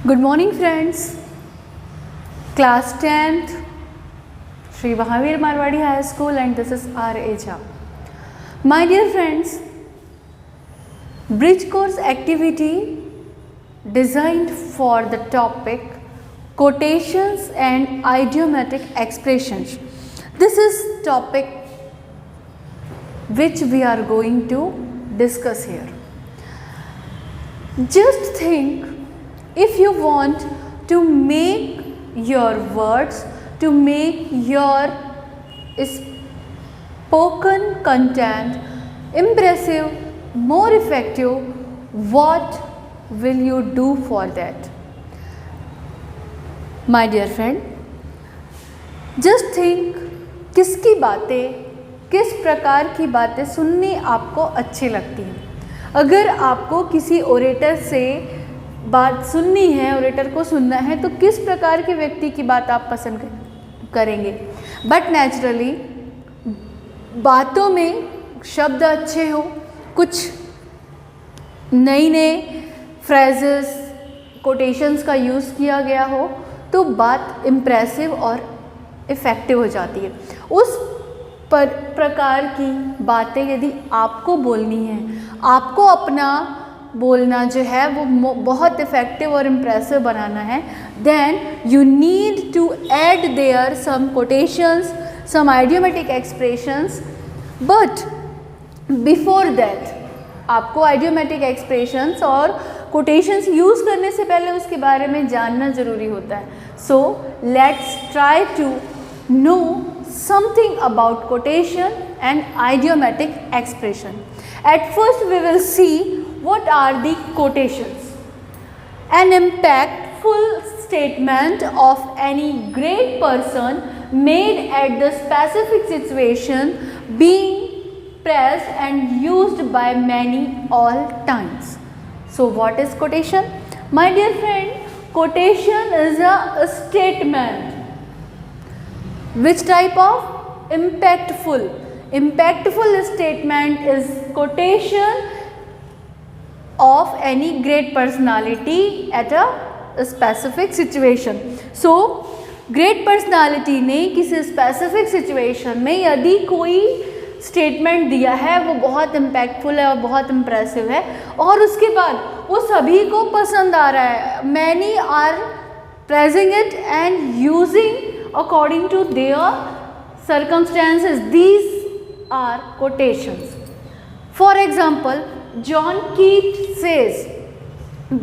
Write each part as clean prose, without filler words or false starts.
Good morning friends, class 10th, Sri Mahavir Marwadi High School, and this is R. A. Jha. My dear friends, bridge course activity designed for the topic quotations and idiomatic expressions. This is topic which we are going to discuss here. Just think, if you want to make your words, to make your spoken content impressive, more effective, what will you do for that? My dear friend, just think, किसकी बातें, किस प्रकार की बातें सुननी आपको अच्छी लगती हैं। अगर आपको किसी ओरेटर से बात सुननी है, ओरेटर को सुनना है, तो किस प्रकार के व्यक्ति की बात आप पसंद करेंगे। बट नेचुरली बातों में शब्द अच्छे हो, कुछ नई नए फ्रेजेस, कोटेशंस का यूज़ किया गया हो, तो बात इम्प्रेसिव और इफ़ेक्टिव हो जाती है। उस प्रकार की बातें यदि आपको बोलनी है, आपको अपना बोलना जो है वो बहुत इफ़ेक्टिव और इम्प्रेसिव बनाना है, then you need to add there some quotations, some idiomatic expressions. But before that आपको आइडियोमेटिक एक्सप्रेशंस और कोटेशंस यूज़ करने से पहले उसके बारे में जानना ज़रूरी होता है। So let's try to know something about quotation and idiomatic expression. At first we will see what are the quotations. An impactful statement of any great person made at the specific situation, being praised and used by many all times. So what is quotation? My dear friend, quotation is a statement. Which type of? Impactful. Impactful statement is quotation of any great personality at a specific situation. So great personality ने किसी specific situation में यदि कोई statement दिया है, वो बहुत impactful है और बहुत इम्प्रेसिव है, और उसके बाद वो सभी को पसंद आ रहा है, many are praising it and using according to their circumstances, these are quotations. For example, John Keats says,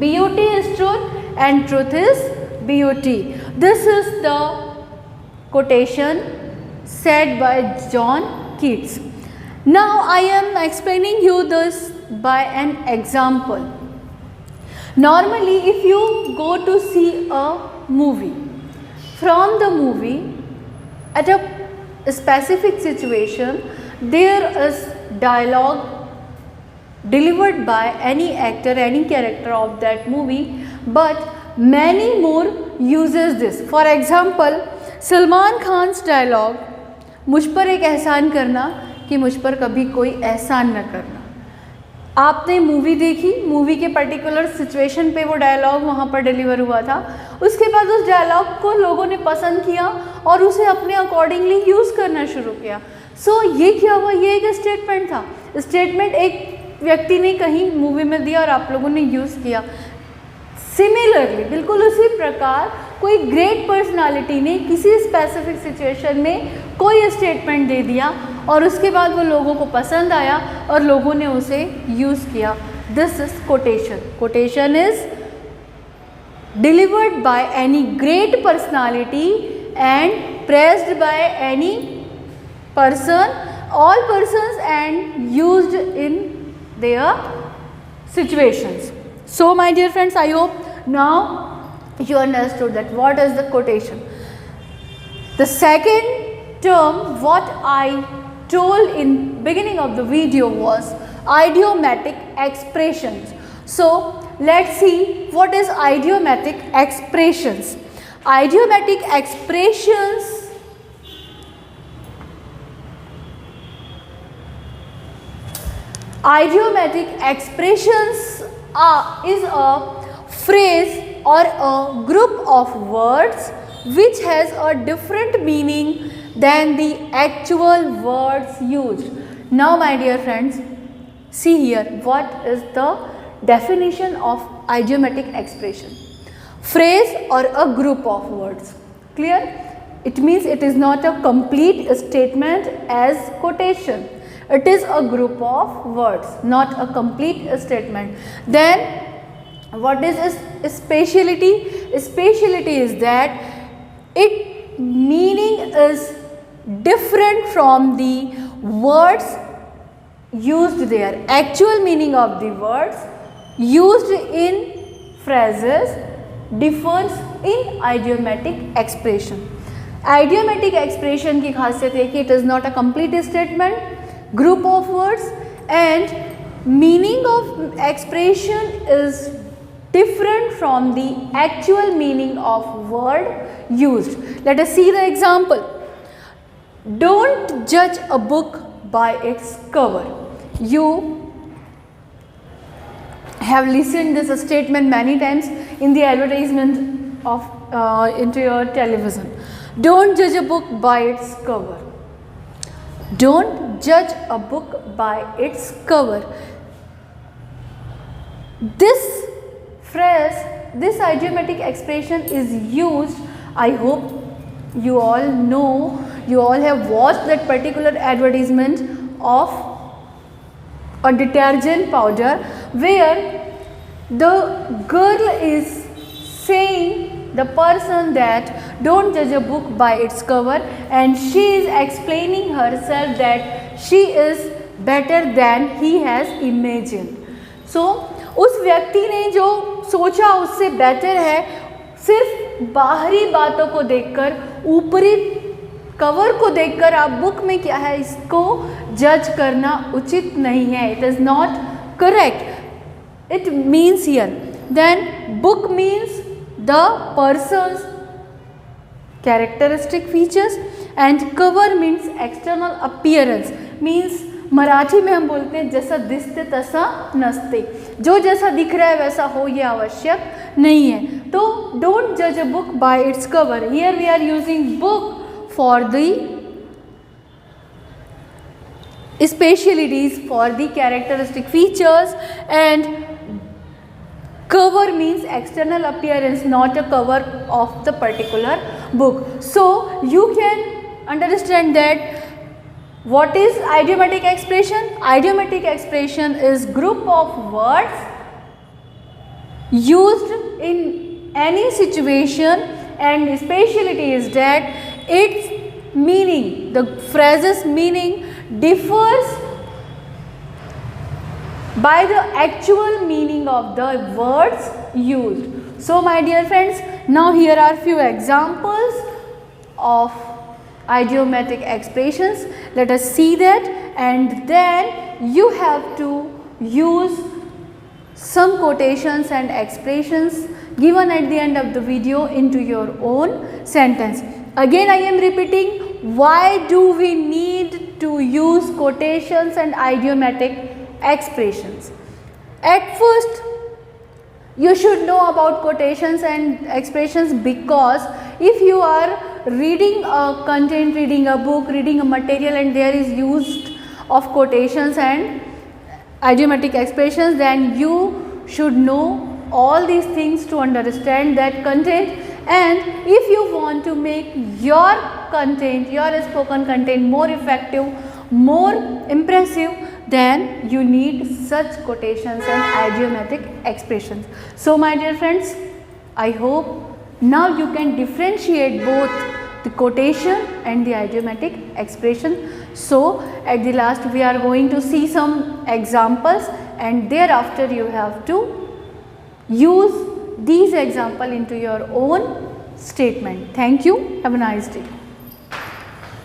beauty is truth and truth is beauty. This is the quotation said by John Keats. Now I am explaining you this by an example. Normally if you go to see a movie, from the movie at a specific situation, there is dialogue delivered by any actor, any character of that movie, but many more uses this. For example, Salman Khan's dialogue, मुझ पर एक एहसान करना कि मुझ पर कभी कोई एहसान न करना। आपने मूवी देखी, मूवी के पर्टिकुलर सिचुएशन पे वो डायलॉग वहाँ पर डिलीवर हुआ था, उसके बाद उस डायलॉग को लोगों ने पसंद किया और उसे अपने अकॉर्डिंगली यूज़ करना शुरू किया। सो ये क्या हुआ, ये एक स्टेटमेंट था। स्टेटमेंट एक व्यक्ति ने कहीं मूवी में दिया और आप लोगों ने यूज़ किया। सिमिलरली बिल्कुल उसी प्रकार कोई ग्रेट पर्सनालिटी ने किसी स्पेसिफिक सिचुएशन में कोई स्टेटमेंट दे दिया और उसके बाद वो लोगों को पसंद आया और लोगों ने उसे यूज़ किया। This is quotation. Quotation is delivered by any great personality and praised by any person, all persons, and used in their situations. So my dear friends, I hope now you understood that what is the quotation. The second term what I told in beginning of the video was idiomatic expressions. So let's see what is idiomatic expressions. Idiomatic expressions is a phrase or a group of words which has a different meaning than the actual words used. Now my dear friends, see here what is the definition of idiomatic expression. Phrase or a group of words. Clear? It means it is not a complete statement as quotation. It is a group of words, not a complete statement. Then what is speciality? Speciality is that its meaning is different from the words used there. Actual meaning of the words used in phrases differs in idiomatic expression. Idiomatic expression की खासियत है कि it is not a complete statement, group of words, and meaning of expression is different from the actual meaning of word used. Let us see the example. Don't judge a book by its cover. You have listened this statement many times in the advertisement of into your television. Don't judge a book by its cover. Don't judge a book by its cover. This phrase, this idiomatic expression is used, I hope you all know, you all have watched that particular advertisement of a detergent powder where the girl is saying the person that don't judge a book by its cover, and she is explaining herself that she is better than he has imagined. So उस व्यक्ति ने जो सोचा उससे better है, सिर्फ बाहरी बातों को देखकर, ऊपरी कवर को देखकर आप बुक में क्या है इसको जज करना उचित नहीं है. It is not correct. It means here, then book means the person's characteristic features and cover means external appearance, means Marathi में हम बोलते हैं जैसा दिसते तसा नसते, जो जैसा दिख रहा है वैसा हो ये आवश्यक नहीं है. तो don't judge a book by its cover. Here we are using book for the specialities, for the characteristic features, and cover means external appearance, not a cover of the particular book. So you can understand that what is idiomatic expression. Idiomatic expression is group of words used in any situation, and speciality is that its meaning, the phrase's meaning differs by the actual meaning of the words used. So my dear friends, now here are few examples of idiomatic expressions. Let us see that, and then you have to use some quotations and expressions given at the end of the video into your own sentence. Again I am repeating, why do we need to use quotations and idiomatic expressions? At first you should know about quotations and expressions, because if you are reading a content, reading a book, reading a material, and there is used of quotations and idiomatic expressions, then you should know all these things to understand that content. And if you want to make your content, your spoken content more effective, more impressive, then you need such quotations and idiomatic expressions. So my dear friends, I hope now you can differentiate both the quotation and the idiomatic expression. So at the last we are going to see some examples, and thereafter you have to use these examples into your own statement. Thank you. Have a nice day.